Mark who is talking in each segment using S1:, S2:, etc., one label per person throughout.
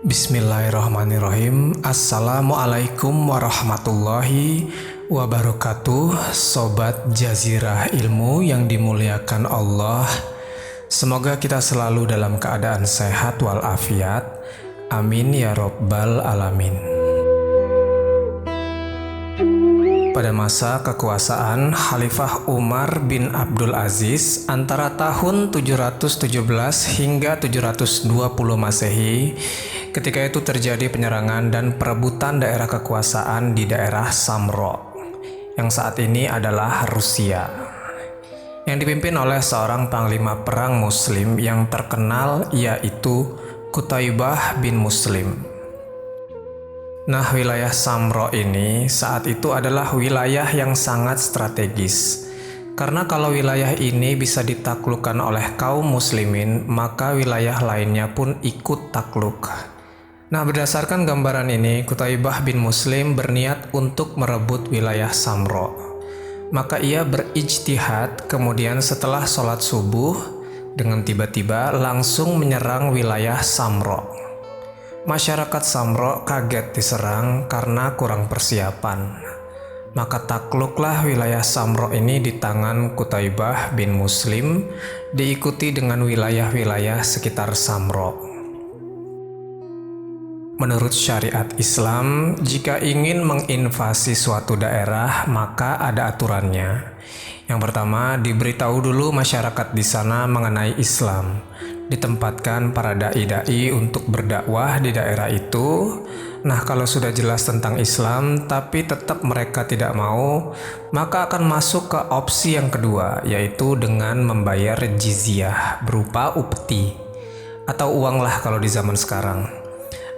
S1: Bismillahirrahmanirrahim. Assalamualaikum warahmatullahi wabarakatuh. Sobat Jazirah Ilmu yang dimuliakan Allah, semoga kita selalu dalam keadaan sehat walafiat. Amin ya robbal alamin. Pada masa kekuasaan Khalifah Umar bin Abdul Aziz antara tahun 717 hingga 720 Masehi, ketika itu terjadi penyerangan dan perebutan daerah kekuasaan di daerah Samro, yang saat ini adalah Rusia, yang dipimpin oleh seorang panglima perang muslim yang terkenal, yaitu Qutaibah bin Muslim. Nah, wilayah Samro ini saat itu adalah wilayah yang sangat strategis. Karena kalau wilayah ini bisa ditaklukkan oleh kaum muslimin, maka wilayah lainnya pun ikut takluk. Nah, berdasarkan gambaran ini, Qutaibah bin Muslim berniat untuk merebut wilayah Samro. Maka ia berijtihad, kemudian setelah sholat subuh, dengan tiba-tiba langsung menyerang wilayah Samro. Masyarakat Samro kaget diserang karena kurang persiapan. Maka takluklah wilayah Samro ini di tangan Qutaibah bin Muslim, diikuti dengan wilayah-wilayah sekitar Samro. Menurut syariat Islam, jika ingin menginvasi suatu daerah, maka ada aturannya. Yang pertama, diberitahu dulu masyarakat di sana mengenai Islam. Ditempatkan para dai-dai untuk berdakwah di daerah itu. Nah, kalau sudah jelas tentang Islam tapi tetap mereka tidak mau, maka akan masuk ke opsi yang kedua, yaitu dengan membayar jizyah berupa upeti atau uang lah kalau di zaman sekarang.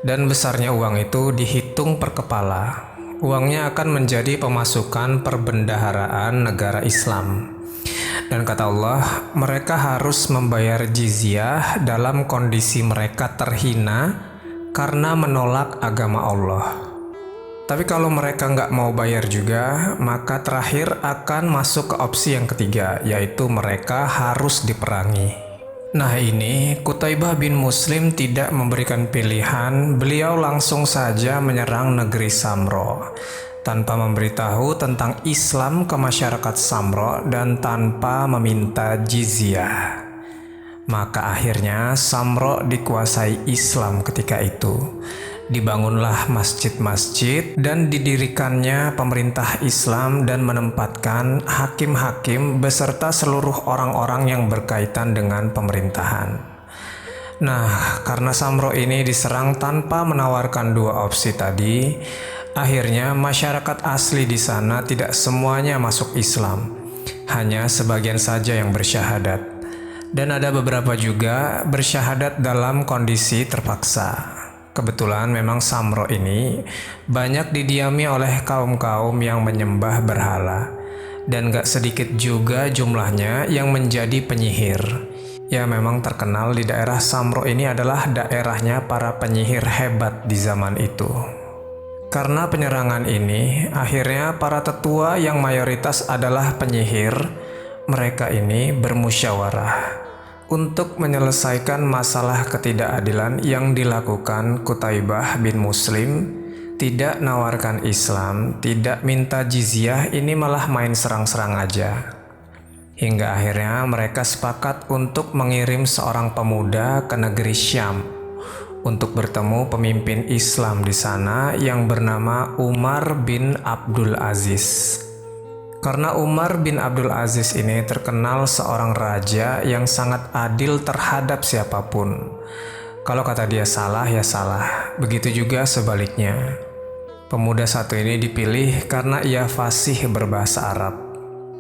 S1: Dan besarnya uang itu dihitung per kepala. Uangnya akan menjadi pemasukan perbendaharaan negara Islam. Dan kata Allah, mereka harus membayar jizyah dalam kondisi mereka terhina karena menolak agama Allah. Tapi kalau mereka nggak mau bayar juga, maka terakhir akan masuk ke opsi yang ketiga, yaitu mereka harus diperangi. Nah, ini Qutaibah bin Muslim tidak memberikan pilihan, beliau langsung saja menyerang negeri Samro tanpa memberitahu tentang Islam ke masyarakat Samro dan tanpa meminta jizyah. Maka akhirnya Samro dikuasai Islam ketika itu. Dibangunlah masjid-masjid dan didirikannya pemerintah Islam dan menempatkan hakim-hakim beserta seluruh orang-orang yang berkaitan dengan pemerintahan. Nah, karena Samro ini diserang tanpa menawarkan dua opsi tadi, akhirnya masyarakat asli di sana tidak semuanya masuk Islam, hanya sebagian saja yang bersyahadat. Dan ada beberapa juga bersyahadat dalam kondisi terpaksa. Kebetulan memang Samro ini banyak didiami oleh kaum-kaum yang menyembah berhala. Dan gak sedikit juga jumlahnya yang menjadi penyihir. Ya, memang terkenal di daerah Samro ini adalah daerahnya para penyihir hebat di zaman itu. Karena penyerangan ini, akhirnya para tetua yang mayoritas adalah penyihir, mereka ini bermusyawarah untuk menyelesaikan masalah ketidakadilan yang dilakukan Qutaibah bin Muslim. Tidak nawarkan Islam, tidak minta jizyah, ini malah main serang-serang aja. Hingga akhirnya mereka sepakat untuk mengirim seorang pemuda ke negeri Syam untuk bertemu pemimpin Islam di sana yang bernama Umar bin Abdul Aziz. Karena Umar bin Abdul Aziz ini terkenal seorang raja yang sangat adil terhadap siapapun. Kalau kata dia salah, ya salah. Begitu juga sebaliknya. Pemuda satu ini dipilih karena ia fasih berbahasa Arab.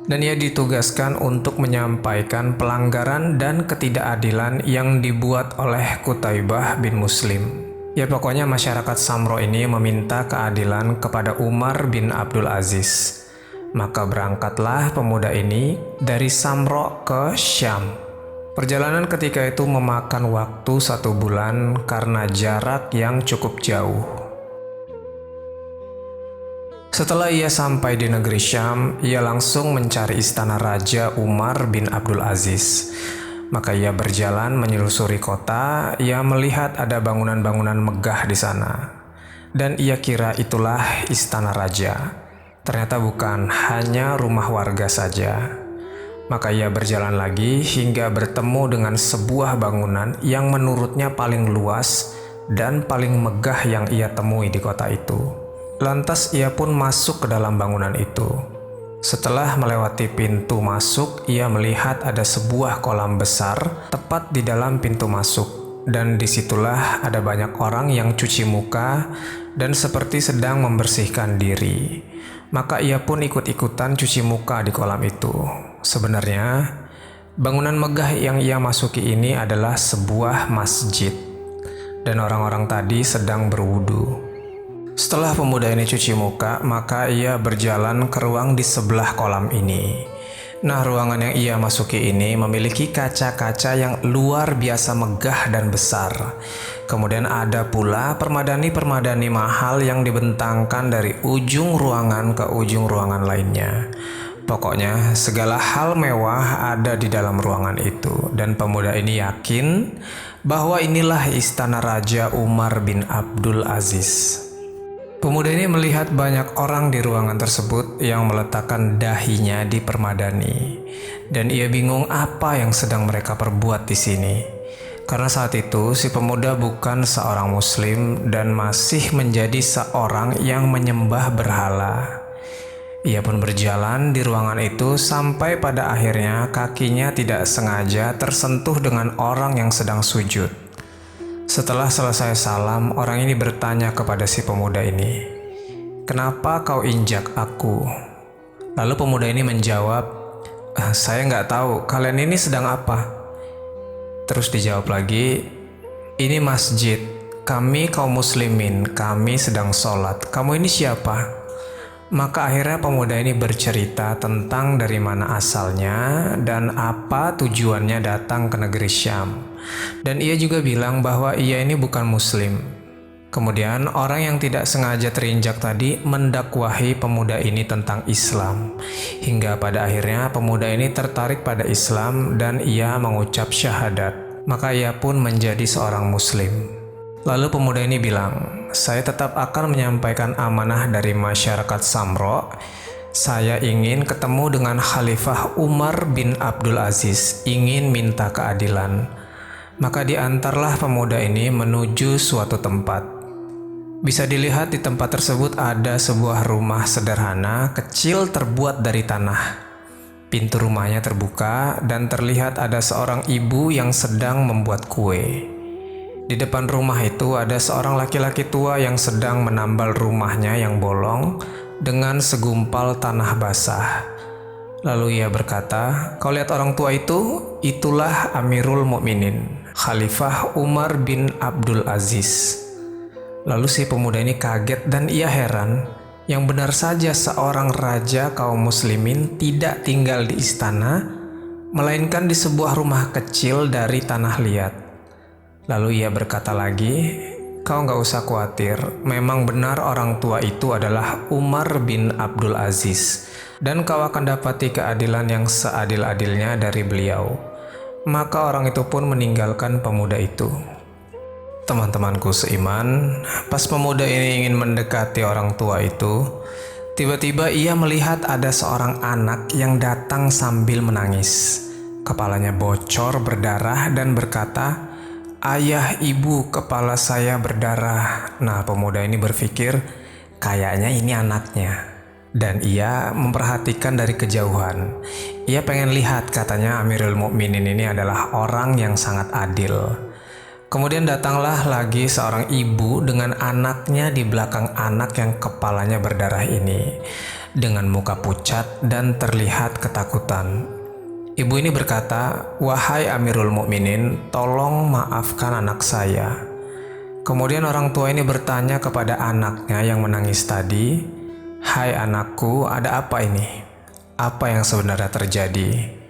S1: Dan ia ditugaskan untuk menyampaikan pelanggaran dan ketidakadilan yang dibuat oleh Qutaibah bin Muslim. Ya, pokoknya masyarakat Samro ini meminta keadilan kepada Umar bin Abdul Aziz. Maka berangkatlah pemuda ini dari Samro ke Syam. Perjalanan ketika itu memakan waktu 1 bulan karena jarak yang cukup jauh. Setelah ia sampai di negeri Syam, ia langsung mencari istana Raja Umar bin Abdul Aziz. Maka ia berjalan menyelusuri kota, ia melihat ada bangunan-bangunan megah di sana. Dan ia kira itulah istana raja. Ternyata bukan, hanya rumah warga saja. Maka ia berjalan lagi hingga bertemu dengan sebuah bangunan yang menurutnya paling luas dan paling megah yang ia temui di kota itu. Lantas ia pun masuk ke dalam bangunan itu. Setelah melewati pintu masuk, ia melihat ada sebuah kolam besar tepat di dalam pintu masuk. Dan disitulah ada banyak orang yang cuci muka dan seperti sedang membersihkan diri. Maka ia pun ikut-ikutan cuci muka di kolam itu. Sebenarnya, bangunan megah yang ia masuki ini adalah sebuah masjid. Dan orang-orang tadi sedang berwudu. Setelah pemuda ini cuci muka, maka ia berjalan ke ruang di sebelah kolam ini. Nah, ruangan yang ia masuki ini memiliki kaca-kaca yang luar biasa megah dan besar. Kemudian ada pula permadani-permadani mahal yang dibentangkan dari ujung ruangan ke ujung ruangan lainnya. Pokoknya segala hal mewah ada di dalam ruangan itu. Dan pemuda ini yakin bahwa inilah istana Raja Umar bin Abdul Aziz. Pemuda ini melihat banyak orang di ruangan tersebut yang meletakkan dahinya di permadani, dan ia bingung apa yang sedang mereka perbuat di sini. Karena saat itu si pemuda bukan seorang muslim dan masih menjadi seorang yang menyembah berhala. Ia pun berjalan di ruangan itu sampai pada akhirnya kakinya tidak sengaja tersentuh dengan orang yang sedang sujud. Setelah selesai salam, orang ini bertanya kepada si pemuda ini, "Kenapa kau injak aku?" Lalu pemuda ini menjawab, "Saya nggak tahu, kalian ini sedang apa?" Terus dijawab lagi, "Ini masjid, kami kaum muslimin, kami sedang sholat. Kamu ini siapa?" Maka akhirnya pemuda ini bercerita tentang dari mana asalnya dan apa tujuannya datang ke negeri Syam. Dan ia juga bilang bahwa ia ini bukan muslim. Kemudian orang yang tidak sengaja terinjak tadi mendakwahi pemuda ini tentang Islam. Hingga pada akhirnya pemuda ini tertarik pada Islam dan ia mengucap syahadat. Maka ia pun menjadi seorang muslim. Lalu pemuda ini bilang, "Saya tetap akan menyampaikan amanah dari masyarakat Samro. Saya ingin ketemu dengan Khalifah Umar bin Abdul Aziz, ingin minta keadilan." Maka diantarlah pemuda ini menuju suatu tempat. Bisa dilihat di tempat tersebut ada sebuah rumah sederhana, kecil terbuat dari tanah. Pintu rumahnya terbuka dan terlihat ada seorang ibu yang sedang membuat kue. Di depan rumah itu ada seorang laki-laki tua yang sedang menambal rumahnya yang bolong dengan segumpal tanah basah. Lalu ia berkata, "Kau lihat orang tua itu? Itulah Amirul Mukminin, Khalifah Umar bin Abdul Aziz." Lalu si pemuda ini kaget dan ia heran. Yang benar saja seorang raja kaum muslimin tidak tinggal di istana, melainkan di sebuah rumah kecil dari tanah liat. Lalu ia berkata lagi, "Kau nggak usah khawatir, memang benar orang tua itu adalah Umar bin Abdul Aziz, dan kau akan dapati keadilan yang seadil-adilnya dari beliau." Maka orang itu pun meninggalkan pemuda itu. Teman-temanku seiman, pas pemuda ini ingin mendekati orang tua itu, tiba-tiba ia melihat ada seorang anak yang datang sambil menangis. Kepalanya bocor berdarah dan berkata, "Ayah, ibu, kepala saya berdarah." Nah, pemuda ini berpikir, kayaknya ini anaknya. Dan ia memperhatikan dari kejauhan. Ia pengen lihat, katanya Amirul Mukminin ini adalah orang yang sangat adil. Kemudian datanglah lagi seorang ibu dengan anaknya di belakang anak yang kepalanya berdarah ini, dengan muka pucat dan terlihat ketakutan. Ibu ini berkata, "Wahai Amirul Mukminin, tolong maafkan anak saya." Kemudian orang tua ini bertanya kepada anaknya yang menangis tadi, "Hai anakku, ada apa ini? Apa yang sebenarnya terjadi?"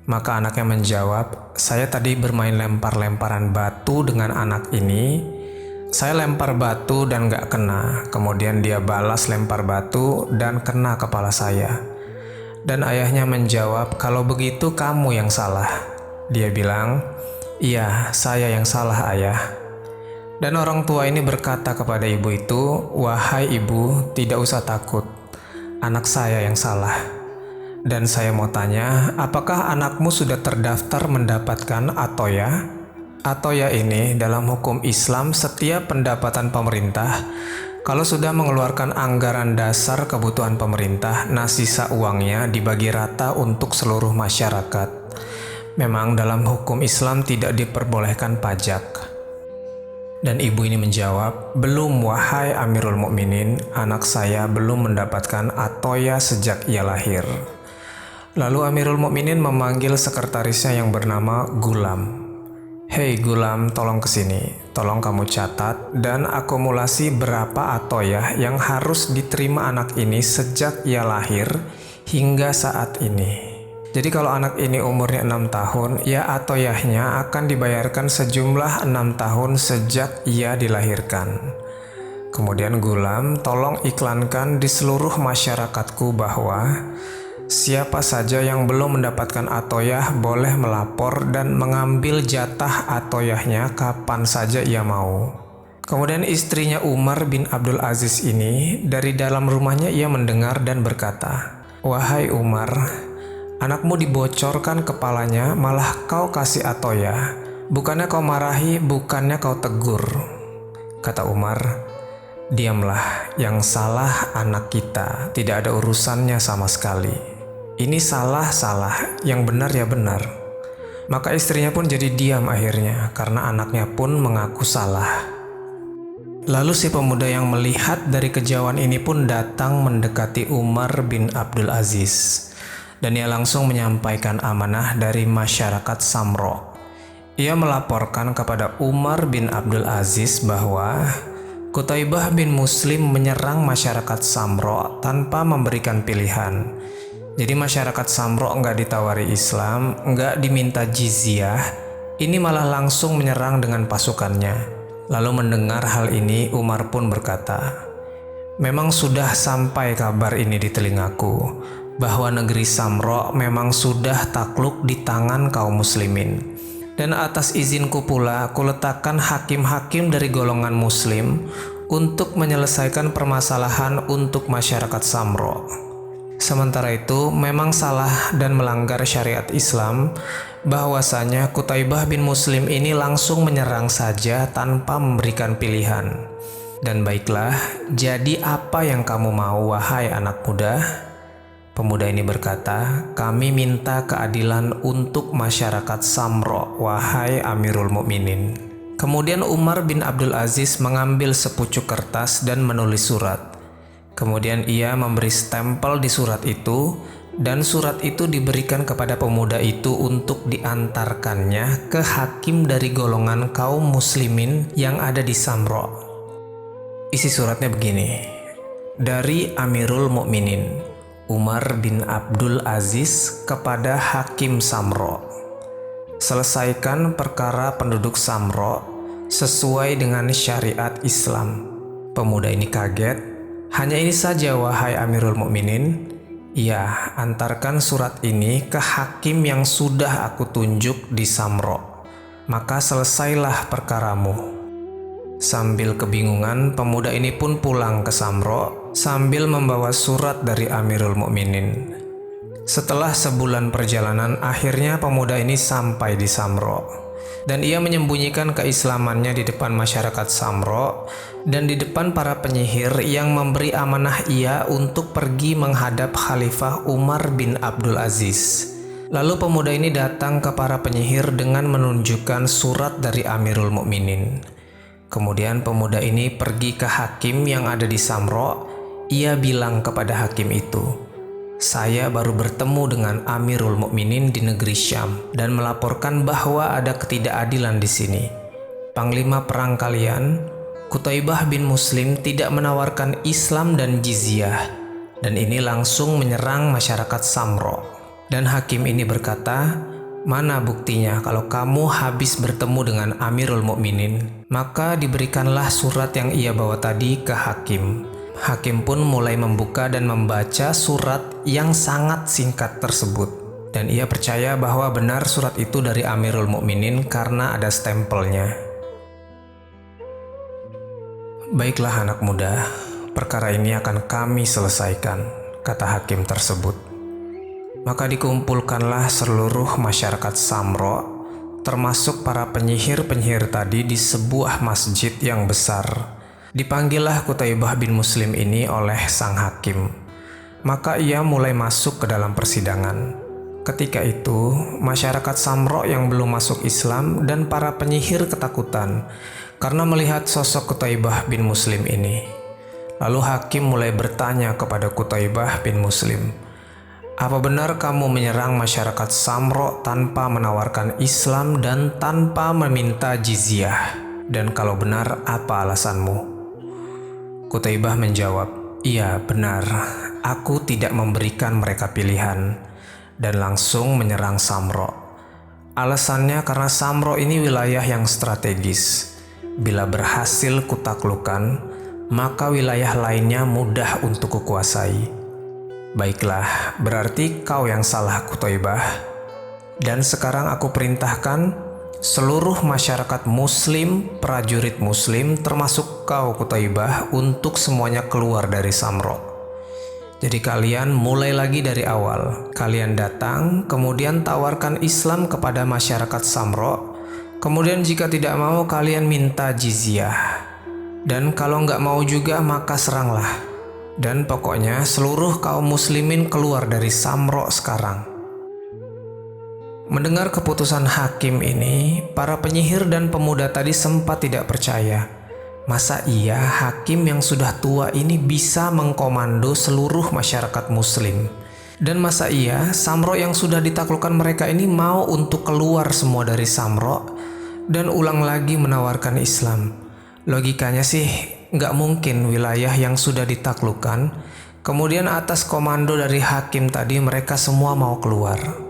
S1: Maka anaknya menjawab, "Saya tadi bermain lempar-lemparan batu dengan anak ini. Saya lempar batu dan gak kena. Kemudian dia balas lempar batu dan kena kepala saya." Dan ayahnya menjawab, "Kalau begitu kamu yang salah." Dia bilang, "Iya, saya yang salah, Ayah." Dan orang tua ini berkata kepada ibu itu, "Wahai ibu, tidak usah takut. Anak saya yang salah. Dan saya mau tanya, apakah anakmu sudah terdaftar mendapatkan atoya?" Atoya ini dalam hukum Islam setiap pendapatan pemerintah, kalau sudah mengeluarkan anggaran dasar kebutuhan pemerintah, nah sisa uangnya dibagi rata untuk seluruh masyarakat. Memang dalam hukum Islam tidak diperbolehkan pajak. Dan ibu ini menjawab, "Belum, wahai Amirul Mukminin, anak saya belum mendapatkan atoya sejak ia lahir." Lalu Amirul Mukminin memanggil sekretarisnya yang bernama Gulam. "Hei Gulam, tolong kesini. Tolong kamu catat dan akumulasi berapa atoyah yang harus diterima anak ini sejak ia lahir hingga saat ini. Jadi kalau anak ini umurnya 6 tahun, ya atoyahnya akan dibayarkan sejumlah 6 tahun sejak ia dilahirkan. Kemudian Gulam, tolong iklankan di seluruh masyarakatku bahwa siapa saja yang belum mendapatkan atoyah boleh melapor dan mengambil jatah atoyahnya kapan saja ia mau." Kemudian istrinya Umar bin Abdul Aziz ini dari dalam rumahnya ia mendengar dan berkata, "Wahai Umar, anakmu dibocorkan kepalanya malah kau kasih atoyah. Bukannya kau marahi, bukannya kau tegur." Kata Umar, "Diamlah, yang salah anak kita, tidak ada urusannya sama sekali. Ini salah, yang benar ya benar." Maka istrinya pun jadi diam akhirnya karena anaknya pun mengaku salah. Lalu si pemuda yang melihat dari kejauhan ini pun datang mendekati Umar bin Abdul Aziz. Dan ia langsung menyampaikan amanah dari masyarakat Samro. Ia melaporkan kepada Umar bin Abdul Aziz bahwa Qutaibah bin Muslim menyerang masyarakat Samro tanpa memberikan pilihan. Jadi masyarakat Samro nggak ditawari Islam, nggak diminta jizyah, ini malah langsung menyerang dengan pasukannya. Lalu mendengar hal ini, Umar pun berkata, "Memang sudah sampai kabar ini di telingaku, bahwa negeri Samro memang sudah takluk di tangan kaum muslimin. Dan atas izinku pula, kuletakkan hakim-hakim dari golongan muslim untuk menyelesaikan permasalahan untuk masyarakat Samro. Sementara itu, memang salah dan melanggar syariat Islam bahwasanya Qutaibah bin Muslim ini langsung menyerang saja tanpa memberikan pilihan. Dan baiklah, jadi apa yang kamu mau, wahai anak muda?" Pemuda ini berkata, "Kami minta keadilan untuk masyarakat Samro, wahai Amirul Mukminin." Kemudian Umar bin Abdul Aziz mengambil sepucuk kertas dan menulis surat. Kemudian ia memberi stempel di surat itu, dan surat itu diberikan kepada pemuda itu untuk diantarkannya ke hakim dari golongan kaum muslimin yang ada di Samro. Isi suratnya begini: "Dari Amirul Mukminin Umar bin Abdul Aziz kepada Hakim Samro. Selesaikan perkara penduduk Samro sesuai dengan syariat Islam." Pemuda ini kaget. "Hanya ini saja, wahai Amirul Mukminin?" "Ya, antarkan surat ini ke hakim yang sudah aku tunjuk di Samro, maka selesailah perkaramu." Sambil kebingungan, pemuda ini pun pulang ke Samro sambil membawa surat dari Amirul Mukminin. Setelah sebulan perjalanan, akhirnya pemuda ini sampai di Samro. Dan ia menyembunyikan keislamannya di depan masyarakat Samro dan di depan para penyihir yang memberi amanah ia untuk pergi menghadap Khalifah Umar bin Abdul Aziz. Lalu pemuda ini datang ke para penyihir dengan menunjukkan surat dari Amirul Mukminin. Kemudian pemuda ini pergi ke hakim yang ada di Samro. Ia bilang kepada hakim itu, "Saya baru bertemu dengan Amirul Mukminin di negeri Syam dan melaporkan bahwa ada ketidakadilan di sini. Panglima perang kalian, Qutaibah bin Muslim, tidak menawarkan Islam dan jizyah, dan ini langsung menyerang masyarakat Samro." Dan hakim ini berkata, "Mana buktinya kalau kamu habis bertemu dengan Amirul Mukminin?" Maka diberikanlah surat yang ia bawa tadi ke hakim. Hakim pun mulai membuka dan membaca surat yang sangat singkat tersebut. Dan ia percaya bahwa benar surat itu dari Amirul Mukminin karena ada stempelnya. "Baiklah anak muda, perkara ini akan kami selesaikan," kata hakim tersebut. Maka dikumpulkanlah seluruh masyarakat Samro, termasuk para penyihir-penyihir tadi di sebuah masjid yang besar. Dipanggillah Qutaibah bin Muslim ini oleh sang hakim. Maka ia mulai masuk ke dalam persidangan. Ketika itu, masyarakat Samro yang belum masuk Islam dan para penyihir ketakutan karena melihat sosok Qutaibah bin Muslim ini. Lalu hakim mulai bertanya kepada Qutaibah bin Muslim, "Apa benar kamu menyerang masyarakat Samro tanpa menawarkan Islam dan tanpa meminta jizyah? Dan kalau benar, apa alasanmu?" Qutaibah menjawab, "Iya benar, aku tidak memberikan mereka pilihan dan langsung menyerang Samro. Alasannya karena Samro ini wilayah yang strategis. Bila berhasil kutaklukkan, maka wilayah lainnya mudah untuk kukuasai." "Baiklah, berarti kau yang salah Qutaibah. Dan sekarang aku perintahkan seluruh masyarakat muslim, prajurit muslim, termasuk kau Qutaibah, untuk semuanya keluar dari Samro. Jadi kalian mulai lagi dari awal. Kalian datang, kemudian tawarkan Islam kepada masyarakat Samro. Kemudian jika tidak mau, kalian minta jizyah. Dan kalau nggak mau juga, maka seranglah. Dan pokoknya seluruh kaum muslimin keluar dari Samro sekarang." Mendengar keputusan hakim ini, para penyihir dan pemuda tadi sempat tidak percaya. Masa iya hakim yang sudah tua ini bisa mengkomando seluruh masyarakat muslim? Dan masa iya Samro yang sudah ditaklukkan mereka ini mau untuk keluar semua dari Samro dan ulang lagi menawarkan Islam? Logikanya sih nggak mungkin wilayah yang sudah ditaklukkan, kemudian atas komando dari hakim tadi mereka semua mau keluar.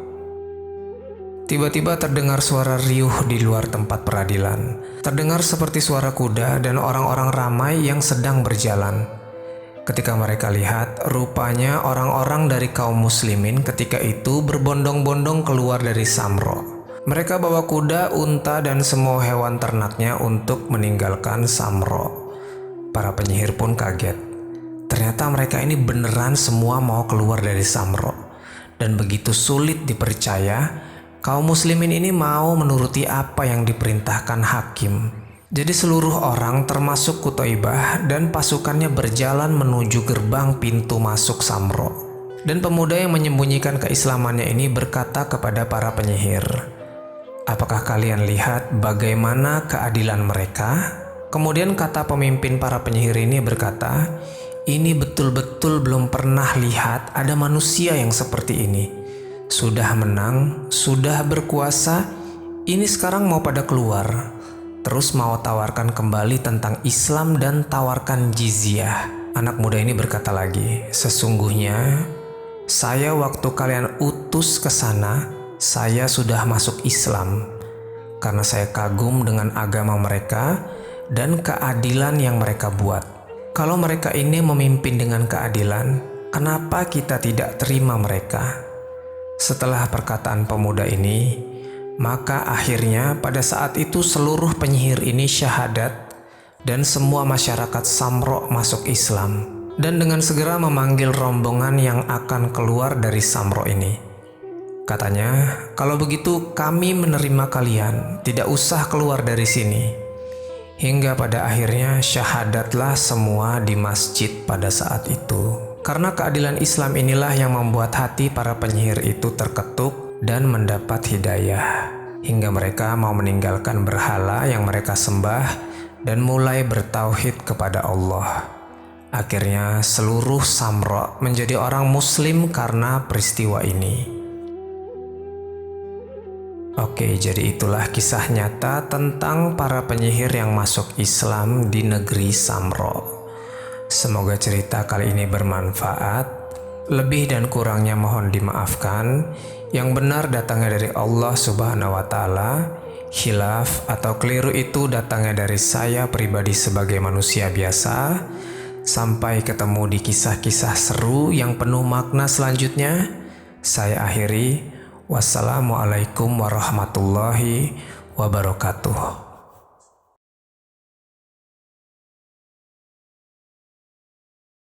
S1: Tiba-tiba terdengar suara riuh di luar tempat peradilan. Terdengar seperti suara kuda dan orang-orang ramai yang sedang berjalan. Ketika mereka lihat, rupanya orang-orang dari kaum muslimin ketika itu berbondong-bondong keluar dari Samro. Mereka bawa kuda, unta, dan semua hewan ternaknya untuk meninggalkan Samro. Para penyihir pun kaget. Ternyata mereka ini beneran semua mau keluar dari Samro. Dan begitu sulit dipercaya, kaum muslimin ini mau menuruti apa yang diperintahkan hakim. Jadi seluruh orang termasuk Qutaibah dan pasukannya berjalan menuju gerbang pintu masuk Samro. Dan pemuda yang menyembunyikan keislamannya ini berkata kepada para penyihir, "Apakah kalian lihat bagaimana keadilan mereka?" Kemudian kata pemimpin para penyihir ini berkata, "Ini betul-betul belum pernah lihat ada manusia yang seperti ini. Sudah menang, sudah berkuasa, ini sekarang mau pada keluar. Terus mau tawarkan kembali tentang Islam dan tawarkan jizyah." Anak muda ini berkata lagi, "Sesungguhnya, saya waktu kalian utus ke sana, saya sudah masuk Islam. Karena saya kagum dengan agama mereka dan keadilan yang mereka buat. Kalau mereka ini memimpin dengan keadilan, kenapa kita tidak terima mereka?" Setelah perkataan pemuda ini, maka akhirnya pada saat itu seluruh penyihir ini syahadat dan semua masyarakat Samro masuk Islam. Dan dengan segera memanggil rombongan yang akan keluar dari Samro ini. Katanya, "Kalau begitu kami menerima kalian, tidak usah keluar dari sini." Hingga pada akhirnya syahadatlah semua di masjid pada saat itu. Karena keadilan Islam inilah yang membuat hati para penyihir itu terketuk dan mendapat hidayah. Hingga mereka mau meninggalkan berhala yang mereka sembah dan mulai bertauhid kepada Allah. Akhirnya seluruh Samro menjadi orang muslim karena peristiwa ini. Oke, jadi itulah kisah nyata tentang para penyihir yang masuk Islam di negeri Samro. Semoga cerita kali ini bermanfaat. Lebih dan kurangnya mohon dimaafkan. Yang benar datangnya dari Allah Subhanahu wa Ta'ala. Khilaf atau keliru itu datangnya dari saya pribadi sebagai manusia biasa. Sampai ketemu di kisah-kisah seru yang penuh makna selanjutnya. Saya akhiri. Wassalamualaikum warahmatullahi wabarakatuh.